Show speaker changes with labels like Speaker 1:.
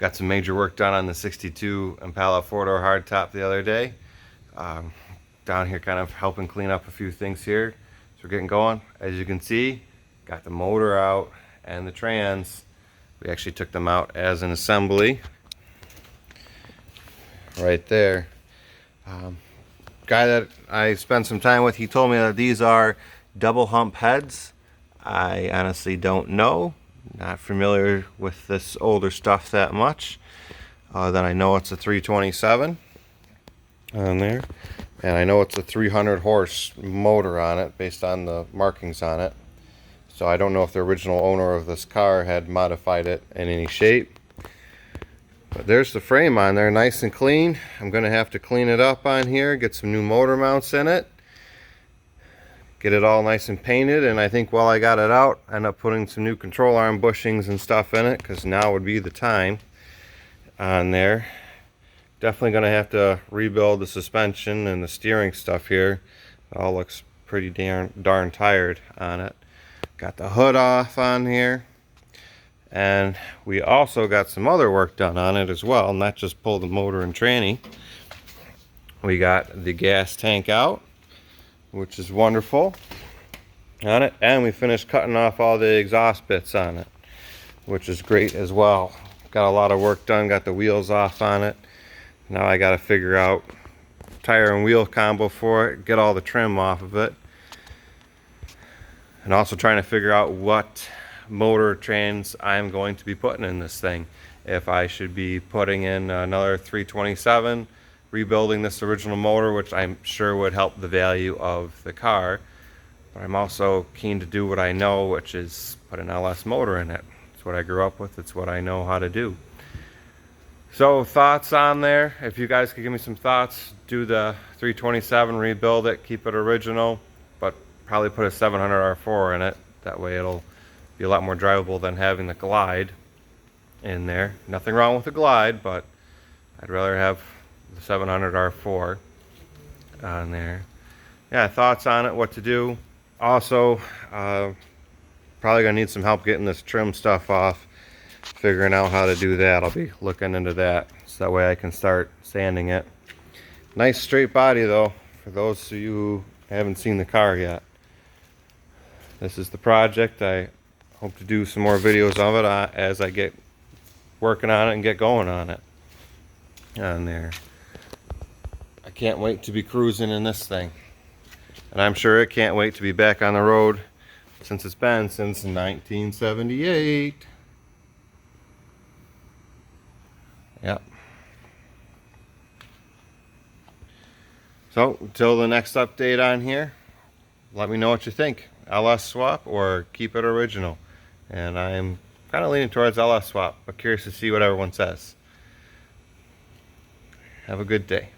Speaker 1: Got some major work done on the 62 Impala 4-door hardtop the other day. Down here kind of helping clean up a few things here. So we're getting going. As you can see, got the motor out and the trans. We actually took them out as an assembly. Right there. Guy that I spent some time with, he told me that these are double hump heads. I honestly don't know. Not familiar with this older stuff that much. Then I know it's a 327 on there. And I know it's a 300 horse motor on it based on the markings on it. So I don't know if the original owner of this car had modified it in any shape. But there's the frame on there, nice and clean. I'm going to have to clean it up on here, get some new motor mounts in it, get it all nice and painted, and I think while I got it out, I end up putting some new control arm bushings and stuff in it, because now would be the time on there. Definitely going to have to rebuild the suspension and the steering stuff here. It all looks pretty darn tired on it. Got the hood off on here. And we also got some other work done on it as well, not just pull the motor and tranny. We got the gas tank out, which is wonderful on it, and we finished cutting off all the exhaust bits on it, which is great as well. Got a lot of work done, got the wheels off on it. Now I got to figure out tire and wheel combo for it, get all the trim off of it, and also trying to figure out what motor trans I'm going to be putting in this thing. If I should be putting in another 327, rebuilding this original motor, which I'm sure would help the value of the car, but I'm also keen to do what I know, which is put an LS motor in it. It's what I grew up with, it's what I know how to do. So thoughts on there, if you guys could give me some thoughts, do the 327, rebuild it, keep it original, but probably put a 700 R4 in it. That way it'll be a lot more drivable than having the Glide in there. Nothing wrong with the Glide, but I'd rather have the 700 R4 on there. Yeah, thoughts on it, what to do. Also, probably gonna need some help getting this trim stuff off, figuring out how to do that. I'll be looking into that, so that way I can start sanding it. Nice straight body though, for those of you who haven't seen the car yet. This is the project. I hope to do some more videos of it as I get working on it and get going on it on there. I can't wait to be cruising in this thing, and I'm sure it can't wait to be back on the road, since it's been since 1978. Yep. So until the next update on here, let me know what you think. LS swap or keep it original. And I'm kind of leaning towards LS swap, but curious to see what everyone says. Have a good day.